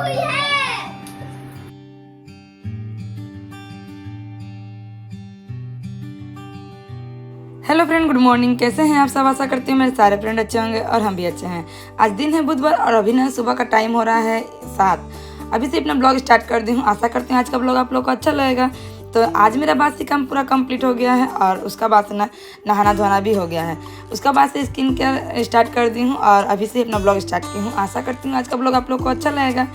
हुई है। Hello friend, good morning. कैसे हैं आप सब? आशा करती हूँ मेरे सारे फ्रेंड अच्छे होंगे और हम भी अच्छे हैं। आज दिन है बुधवार और अभी ना सुबह का टाइम हो रहा है 7। अभी से अपना ब्लॉग स्टार्ट कर दी हूँ। आशा करती हूँ आज का ब्लॉग आप लोग को अच्छा लगेगा। तो आज मेरा बासी काम पूरा कंप्लीट हो गया है और उसका बाद से ना नहाना धोना भी हो गया है। उसका बाद से स्किन केयर स्टार्ट कर दी हूँ और अभी से अपना ब्लॉग स्टार्ट की हूँ। आशा करती हूँ आज का ब्लॉग आप लोग को अच्छा लगेगा।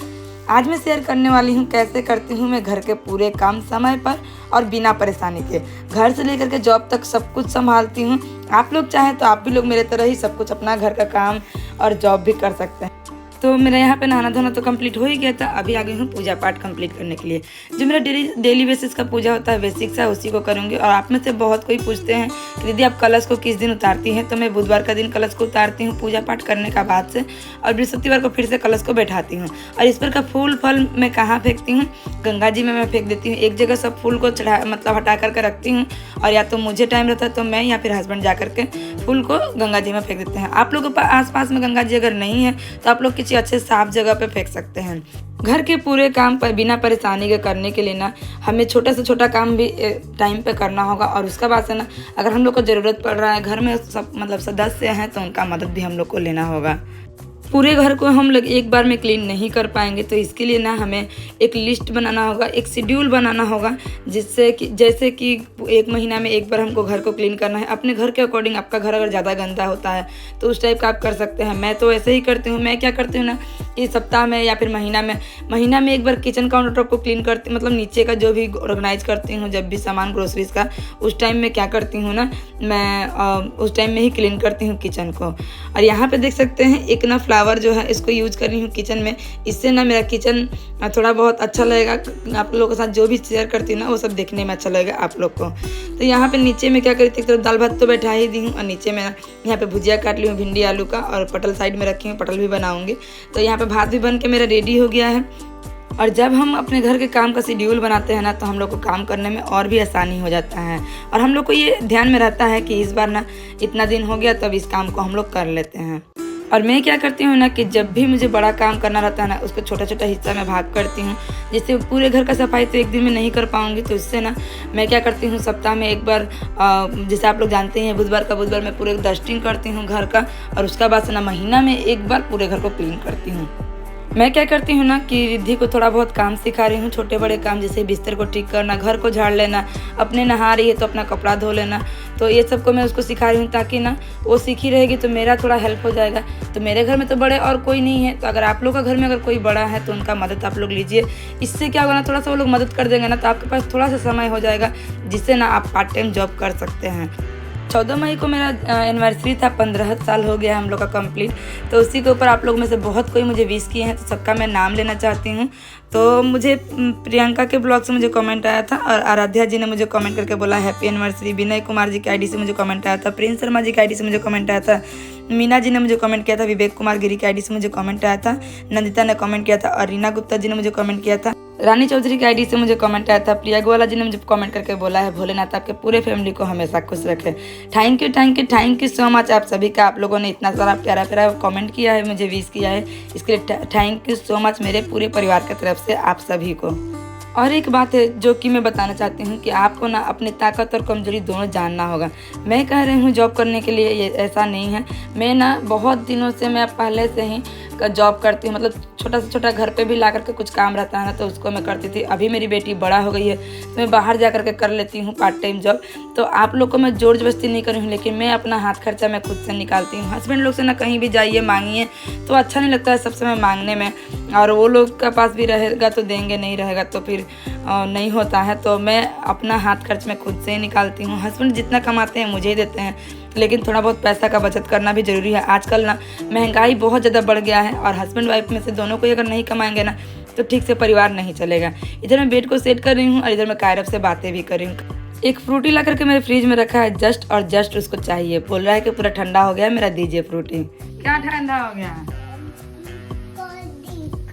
आज मैं शेयर करने वाली हूँ कैसे करती हूँ मैं घर के पूरे काम समय पर और बिना परेशानी के। घर से लेकर के जॉब तक सब कुछ संभालती हूँ। आप लोग चाहें तो आप भी लोग मेरे तरह ही सब कुछ अपना घर का काम और जॉब भी कर सकते हैं। तो मेरा यहाँ पे नहाना धोना तो कंप्लीट हो ही गया था। अभी आ गई हूँ पूजा पाठ कंप्लीट करने के लिए। जो मेरा डेली बेसिस का पूजा होता है बेसिक सा, उसी को करूँगी। और आप में से बहुत कोई पूछते हैं कि दीदी आप कलश को किस दिन उतारती हैं। तो मैं बुधवार का दिन कलश को उतारती हूँ पूजा पाठ करने का बाद से, और बृहस्पतिवार को फिर से कलश को बैठाती हूँ। और इस पर का फूल फल मैं कहाँ फेंकती हूँ? गंगा जी में मैं फेंक देती हूँ। एक जगह सब फूल को हटा करके रखती हूँ, और या तो मुझे टाइम रहता है तो मैं या फिर हस्बैंड जा करके फूल को गंगा जी में फेंक देते हैं। आप लोगों के आस पास में गंगा जी अगर नहीं है तो आप लोग किसी अच्छे साफ जगह पे फेंक सकते हैं। घर के पूरे काम पर बिना परेशानी के करने के लिए ना हमें छोटा से छोटा काम भी टाइम पे करना होगा। और उसका बाद से ना अगर हम लोग को ज़रूरत पड़ रहा है, घर में सब सदस्य हैं तो उनका मदद भी हम लोग को लेना होगा। पूरे घर को हम लोग एक बार में क्लीन नहीं कर पाएंगे, तो इसके लिए ना हमें एक लिस्ट बनाना होगा, एक शेड्यूल बनाना होगा, जिससे कि जैसे कि 1 महीना में एक बार हमको घर को क्लीन करना है। अपने घर के अकॉर्डिंग आपका घर अगर ज़्यादा गंदा होता है तो उस टाइप का आप कर सकते हैं। मैं तो ऐसे ही करती हूँ। मैं क्या करती हूँ ना कि सप्ताह में या फिर महीना में एक बार किचन काउंटर टॉप को क्लीन करती, मतलब नीचे का जो भी ऑर्गेनाइज करती हूँ। जब भी सामान ग्रोसरीज का, उस टाइम में क्या करती हूँ ना, मैं उस टाइम में ही क्लीन करती हूँ किचन को। और यहाँ पे देख सकते हैं एक ना फ्लावर जो है इसको यूज कर रही हूँ किचन में। इससे ना मेरा किचन थोड़ा बहुत अच्छा लगेगा। आप लोगों के साथ जो भी शेयर करती हूँ ना वो सब देखने में अच्छा लगेगा आप लोग को। तो यहाँ पे नीचे में क्या करी थी, एक तरफ दाल भात तो बैठा ही दी हूँ, और नीचे में यहाँ पे भुजिया काट ली हूँ भिंडी आलू का, और पटल साइड में रखी हूँ, पटल भी बनाऊंगी। तो यहाँ पे भात भी बन के मेरा रेडी हो गया है। और जब हम अपने घर के काम का शेड्यूल बनाते हैं ना तो हम लोग को काम करने में और भी आसानी हो जाता है। और हम लोग को ये ध्यान में रहता है कि इस बार ना इतना दिन हो गया तब इस काम को हम लोग कर लेते हैं। और मैं क्या करती हूँ ना कि जब भी मुझे बड़ा काम करना रहता है ना उसको छोटा छोटा हिस्सा में भाग करती हूँ। जैसे पूरे घर का सफाई तो एक दिन में नहीं कर पाऊँगी, तो इससे ना मैं क्या करती हूँ सप्ताह में एक बार, जैसे आप लोग जानते हैं बुधवार मैं पूरे डस्टिंग करती हूँ घर का। और उसका बाद से ना महीना में एक बार पूरे घर को क्लीन करती हूँ। मैं क्या करती हूँ ना कि रिद्धि को थोड़ा बहुत काम सिखा रही हूँ, छोटे बड़े काम, जैसे बिस्तर को ठीक करना, घर को झाड़ लेना, अपने नहा रही है तो अपना कपड़ा धो लेना। तो ये सब को मैं उसको सिखा रही हूँ ताकि ना वो सीखी रहेगी तो मेरा थोड़ा हेल्प हो जाएगा। तो मेरे घर में तो बड़े और कोई नहीं है, तो अगर आप लोग का घर में अगर कोई बड़ा है तो उनका मदद आप लोग लीजिए। इससे क्या होगा ना, थोड़ा सा वो लोग मदद कर देंगे ना तो आपके पास थोड़ा सा समय हो जाएगा, जिससे ना आप पार्ट टाइम जॉब कर सकते हैं। 14 मई को मेरा एनिवर्सरी था, 15 साल हो गया हम लोग का कंप्लीट। तो उसी के ऊपर आप लोग में से बहुत कोई मुझे विश किए हैं, तो सबका मैं नाम लेना चाहती हूँ। तो मुझे प्रियंका के ब्लॉग से मुझे कमेंट आया था, और आराध्या जी ने मुझे कमेंट करके बोला हैप्पी एनिवर्सरी। विनय कुमार जी की आईडी से मुझे कमेंट आया था, प्रिंस शर्मा जी की आईडी से मुझे कमेंट आया था, मीना जी ने मुझे कमेंट किया था, विवेक कुमार गिरी की आईडी से मुझे कमेंट आया था, नंदिता ने कमेंट किया था, और रीना गुप्ता जी ने मुझे कमेंट किया था, रानी चौधरी की आईडी से मुझे कमेंट आया था, प्रिया गोवाला जी ने मुझे कमेंट करके बोला है भोलेनाथ आपके पूरे फैमिली को हमेशा खुश रखे। थैंक यू सो मच आप सभी का। आप लोगों ने इतना सारा प्यारा प्यारा कमेंट किया है, मुझे विश किया है, इसके लिए थैंक यू सो मच मेरे पूरे परिवार की तरफ से आप सभी को। और एक बात है जो कि मैं बताना चाहती हूँ कि आपको ना अपनी ताकत और कमजोरी दोनों जानना होगा। मैं कह रही हूँ जॉब करने के लिए, ये ऐसा नहीं है। मैं ना बहुत दिनों से, मैं पहले से ही जॉब करती हूँ, मतलब छोटा से छोटा घर पे भी ला करके कुछ काम रहता है ना तो उसको मैं करती थी। अभी मेरी बेटी बड़ा हो गई है तो मैं बाहर जा करके कर लेती हूँ पार्ट टाइम जॉब। तो आप लोग को मैं जोर जबरदस्ती नहीं कर रही हूँ, लेकिन मैं अपना हाथ खर्चा मैं खुद से निकालती हूँ। हस्बैंड लोग से ना कहीं भी जाइए मांगिए तो अच्छा नहीं लगता है सब समय मांगने में, और वो लोग के पास भी रहेगा तो देंगे, नहीं रहेगा तो फिर नहीं होता है। तो मैं अपना हाथ खर्च में खुद से ही निकालती हूँ। हस्बैंड जितना कमाते हैं मुझे ही देते हैं, लेकिन थोड़ा बहुत पैसा का बचत करना भी ज़रूरी है। आजकल ना महंगाई बहुत ज़्यादा बढ़ गया है, और हस्बैंड वाइफ में से दोनों को अगर नहीं कमाएंगे ना तो ठीक से परिवार नहीं चलेगा। इधर मैं बेड को सेट कर रही हूँ और इधर मैं कायरब से बातें भी कर रही हूँ। एक फ्रूटी ला करके मेरे फ्रिज में रखा है, जस्ट उसको चाहिए। बोल रहा है कि पूरा ठंडा हो गया, मेरा दीजिए फ्रूटी। क्या ठंडा हो गया?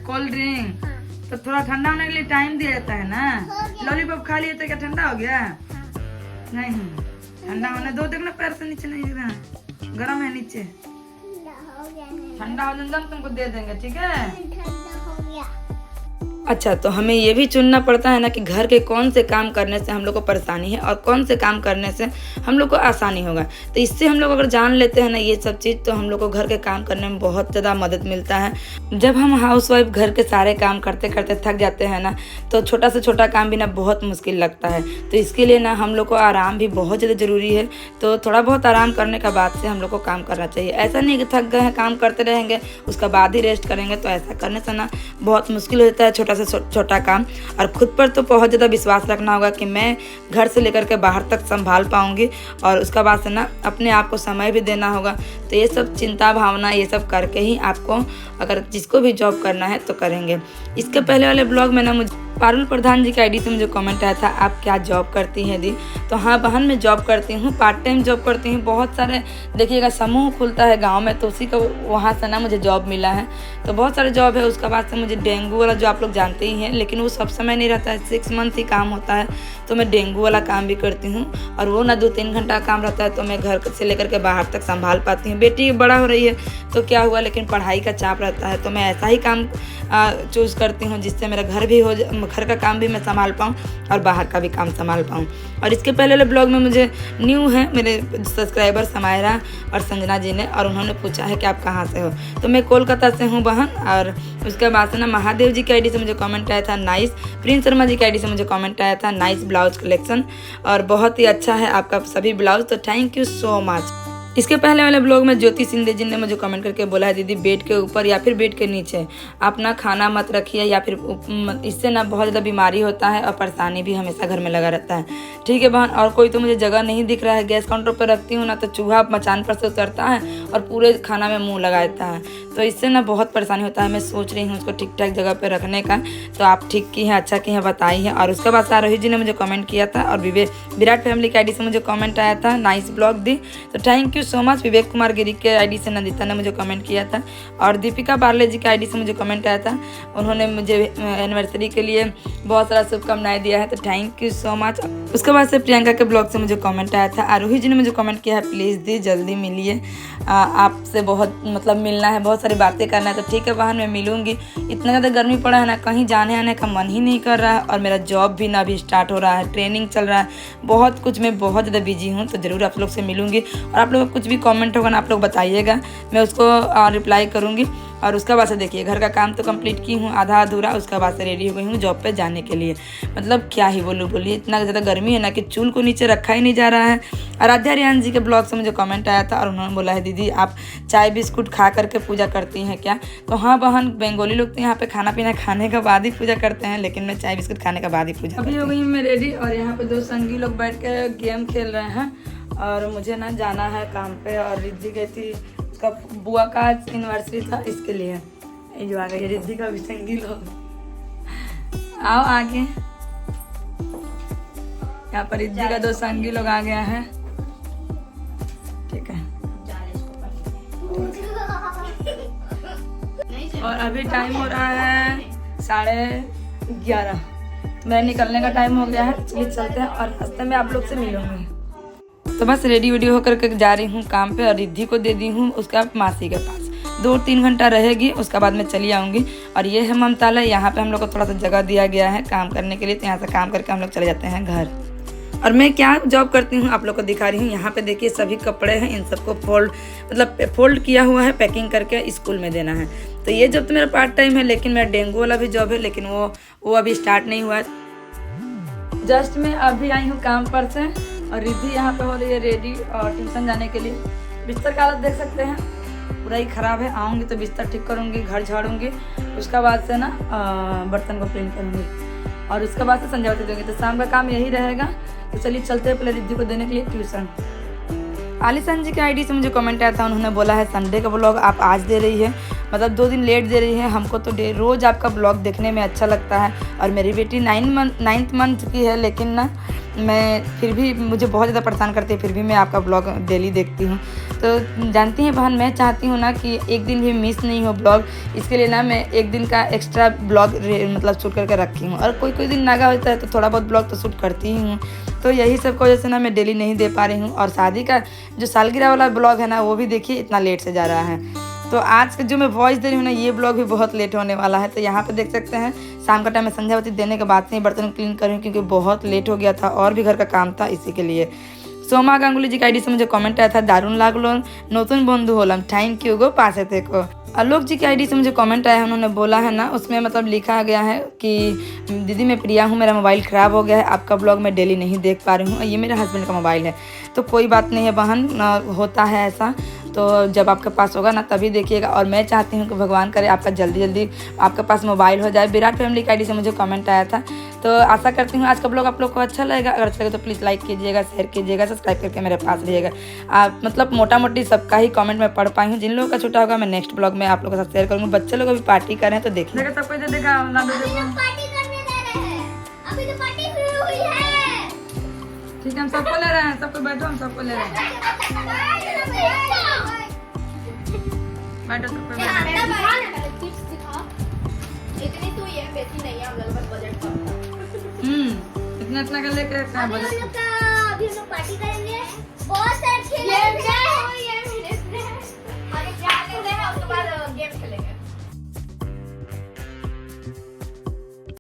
Cold drink. तो थोड़ा ठंडा होने के लिए टाइम दिया जाता है ना। लॉलीपॉप खा लिए तो क्या ठंडा हो गया? नहीं, ठंडा होने दो। देखना पैर से नीचे नहीं गिरा, गर्म है नीचे। ठंडा हो जाए तुमको दे देंगे, ठीक है? अच्छा, तो हमें ये भी चुनना पड़ता है ना कि घर के कौन से काम करने से हम लोग को परेशानी है और कौन से काम करने से हम लोग को आसानी होगा। तो इससे हम लोग अगर जान लेते हैं ना ये सब चीज़, तो हम लोग को घर के काम करने में बहुत ज़्यादा मदद मिलता है। जब हम हाउसवाइफ घर के सारे काम करते करते थक जाते हैं ना, तो छोटा से छोटा काम भी ना बहुत मुश्किल लगता है। तो इसके लिए ना हम लोग को आराम भी बहुत ज़्यादा ज़रूरी है। तो थोड़ा बहुत आराम करने के बाद से हम लोग को काम करना चाहिए। ऐसा नहीं कि थक गए हैं काम करते रहेंगे उसका बाद ही रेस्ट करेंगे, तो ऐसा करने से ना बहुत मुश्किल हो जाता है छोटा से छोटा काम। और खुद पर तो बहुत ज़्यादा विश्वास रखना होगा कि मैं घर से लेकर के बाहर तक संभाल पाऊंगी, और उसका बाद से ना अपने आप को समय भी देना होगा। तो ये सब चिंता भावना ये सब करके ही आपको, अगर जिसको भी जॉब करना है तो करेंगे। इसके पहले वाले ब्लॉग में ना मुझे पारुल प्रधान जी के आईडी से मुझे कमेंट आया था, आप क्या जॉब करती हैं दी? तो हाँ बहन, मैं जॉब करती हूँ, पार्ट टाइम जॉब करती हूँ। बहुत सारे देखिएगा समूह खुलता है गांव में, तो उसी का वहाँ से ना मुझे जॉब मिला है। तो बहुत सारे जॉब है। उसके बाद से मुझे डेंगू वाला जो आप लोग जानते ही हैं, लेकिन वो सब समय नहीं रहता है, 6 मंथ ही काम होता है। तो मैं डेंगू वाला काम भी करती हूँ, और वो ना 2-3 घंटा काम रहता है, तो मैं घर से लेकर के बाहर तक संभाल पाती हूँ। बेटी बड़ा हो रही है तो क्या हुआ, लेकिन पढ़ाई का चाप रहता है, तो मैं ऐसा ही काम चूज़ करती हूँ जिससे मेरा घर का काम भी मैं संभाल पाऊँ और बाहर का भी काम संभाल पाऊँ। और इसके पहले वाले ब्लॉग में मुझे न्यू है मेरे सब्सक्राइबर समायरा और संजना जी ने, और उन्होंने पूछा है कि आप कहाँ से हो। तो मैं कोलकाता से हूँ बहन। और उसके बाद से ना महादेव जी के आईडी से मुझे कमेंट आया था नाइस, प्रिंस शर्मा जी के आईडी से मुझे कमेंट आया था नाइस ब्लाउज कलेक्शन, और बहुत ही अच्छा है आपका सभी ब्लाउज, तो थैंक यू सो मच। इसके पहले वाले ब्लॉग में ज्योति सिंधे जी ने मुझे कमेंट करके बोला है, दीदी बेड के ऊपर या फिर बेड के नीचे आप ना खाना मत रखिए, या फिर इससे ना बहुत ज़्यादा बीमारी होता है और परेशानी भी हमेशा घर में लगा रहता है। ठीक है बहन। और कोई तो मुझे जगह नहीं दिख रहा है, गैस काउंटर पर रखती हूँ ना तो चूहा मचान पर से उतरता है और पूरे खाना में मुँह लगा देता है, तो इससे ना बहुत परेशानी होता है। मैं सोच रही हूँ उसको ठीक ठाक जगह पर रखने का, तो आप ठीक की हैं, अच्छा की हैं, बताई है। और उसके बाद आरोही जी ने मुझे कमेंट किया था, और विराट फैमिली के आईडी से मुझे कमेंट आया था नाइस ब्लॉग दी, तो thank you so much. Vivek Kumar Giri के आईडी से नंदिता ने मुझे कमेंट किया था, और दीपिका बार्ले जी के आईडी से मुझे कमेंट आया था, उन्होंने मुझे एनिवर्सरी के लिए बहुत सारा शुभकामनाएं दिया है, तो थैंक यू सो मच। उसके बाद से प्रियंका के ब्लॉग से मुझे कमेंट आया था, आरोही जी ने मुझे कमेंट किया है, प्लीज़ दी जल्दी मिलिए, आपसे बहुत मतलब मिलना है, बहुत सारी बातें करना है। तो ठीक है बहन, मैं मिलूंगी। इतना ज़्यादा गर्मी पड़ा है ना, कहीं जाने आने का मन ही नहीं कर रहा है, और मेरा जॉब भी ना अभी स्टार्ट हो रहा है, ट्रेनिंग चल रहा है, बहुत कुछ, मैं बहुत ज़्यादा बिजी हूँ। तो ज़रूर आप लोग से मिलूंगी, और आप लोग कुछ भी कमेंट होगा ना आप लोग बताइएगा, मैं उसको रिप्लाई करूँगी। और उसके बाद से देखिए घर का काम तो कंप्लीट की हूँ आधा अधूरा, उसके बाद से रेडी हो गई हूँ जॉब पे जाने के लिए। मतलब क्या ही बोलिए, इतना ज़्यादा गर्मी है ना कि चूल को नीचे रखा ही नहीं जा रहा है। आराध्या रियान जी के ब्लॉग से मुझे कमेंट आया था, और उन्होंने बोला है दीदी आप चाय बिस्कुट खा करके पूजा करती हैं क्या? तो हाँ बहन, बंगाली लोग तो यहाँ पे खाना पीना खाने के बाद ही पूजा करते हैं, लेकिन मैं चाय बिस्कुट खाने के बाद ही पूजा। अभी हो गई मैं रेडी, और यहाँ पे 2 संगी लोग बैठ के गेम खेल रहे हैं, और मुझे ना जाना है काम पे। और रिद्धि गई थी, उसका बुआ का एनिवर्सरी था, इसके लिए ये जो आ गई रिद्धि का भी संगी लोग। आओ आगे, यहाँ पर रिद्धि का 2 संगी लोग आ गया है। ठीक है, और अभी टाइम हो रहा है 11:30, मैं निकलने का टाइम हो गया है। चलिए चलते हैं, और रास्ते में आप लोग से मिलूंगी। तो बस रेडी वेडी होकर के जा रही हूँ काम पे, और रिद्धि को दे दी हूँ उसका मासी के पास, 2-3 घंटा रहेगी, उसके बाद मैं चली आऊँगी। और ये है ममताला, यहाँ पे हम लोग को थोड़ा सा जगह दिया गया है काम करने के लिए, तो यहाँ से काम करके हम लोग चले जाते हैं घर। और मैं क्या जॉब करती हूँ आप लोग को दिखा रही हूँ। यहाँ पे देखिए सभी कपड़े हैं, इन सबको फोल्ड किया हुआ है, पैकिंग करके स्कूल में देना है। तो ये जॉब तो मेरा पार्ट टाइम है, लेकिन मेरा डेंगू वाला भी जॉब है, लेकिन वो अभी स्टार्ट नहीं हुआ है। जस्ट मैं अभी आई हूँ काम पर से, और रिद्धि यहाँ पे हो रही है रेडी और ट्यूशन जाने के लिए। बिस्तर का हालत देख सकते हैं, पूरा ही ख़राब है। आऊँगी तो बिस्तर ठीक करूँगी, घर झाड़ूंगी, उसके बाद से ना बर्तन को क्लीन करूँगी, और उसके बाद से संध्या दूँगी। तो शाम का काम यही रहेगा। तो चलिए चलते हैं पहले रिद्धि को देने के लिए ट्यूशन। आलिशान जी के आईडी से मुझे कमेंट आया था, उन्होंने बोला है संडे का ब्लॉग आप आज दे रही है, मतलब 2 दिन लेट दे रही है। हमको तो रोज़ आपका ब्लॉग देखने में अच्छा लगता है, और मेरी बेटी 9th मंथ की है, लेकिन ना मैं फिर भी मुझे बहुत ज़्यादा परेशान करती है, फिर भी मैं आपका ब्लॉग डेली देखती हूँ। तो जानती हैं बहन, मैं चाहती हूँ ना कि एक दिन भी मिस नहीं हो ब्लॉग, इसके लिए ना मैं एक दिन का एक्स्ट्रा ब्लॉग मतलब शूट करके रखी हूँ। और कोई दिन नागा होता है तो थोड़ा बहुत ब्लॉग तो शूट करती ही हूँ। तो यही सब की वजह से ना मैं डेली नहीं दे पा रही हूँ। और शादी का जो सालगिरह वाला ब्लॉग है ना, वो भी देखिए इतना लेट से जा रहा है। तो आज का जो मैं वॉइस दे रही हूँ ना, ये ब्लॉग भी बहुत लेट होने वाला है। तो यहाँ पे देख सकते हैं शाम का टाइम में संध्यावती देने के बाद से ही बर्तन क्लीन कर रही हूँ, क्योंकि बहुत लेट हो गया था और भी घर का काम था इसी के लिए। सोमा गांगुली जी का आईडी से मुझे कमेंट आया था, दारुण लागलो नतून बंधु होलम, थैंक यू गो पासे थे को। आलोक जी की आईडी से मुझे कमेंट आया है, उन्होंने बोला है ना, उसमें मतलब लिखा गया है कि दीदी मैं प्रिया हूँ, मेरा मोबाइल ख़राब हो गया है, आपका ब्लॉग मैं डेली नहीं देख पा रही हूँ। ये मेरे हस्बैंड का मोबाइल है, तो कोई बात नहीं है बहन, होता है ऐसा। तो जब आपके पास होगा ना तभी देखिएगा। और मैं चाहती हूँ कि भगवान करे आपका जल्दी जल्दी आपके पास मोबाइल हो जाए। विराट फैमिली की आईडी से मुझे कमेंट आया था, तो आशा करती हूँ आज का ब्लॉग आप लोग को अच्छा लगेगा। अगर अच्छा लगे तो प्लीज़ लाइक कीजिएगा, शेयर कीजिएगा, सब्सक्राइब करके मेरे पास रहिएगा। आप मतलब मोटा मोटी सबका ही कमेंट में पढ़ पाई हूँ। जिन लोगों का छूटा होगा मैं नेक्स्ट ब्लॉग में आप लोगों के साथ शेयर करूँगा। बच्चे लोग अभी पार्टी करें तो देखिए, ठीक है हम सबको ले रहे हैं, सबको बैठो, हम सबको ले रहे हैं, बैठो सबको इतना इतना कर लेके अभी हम लोग पार्टी करेंगे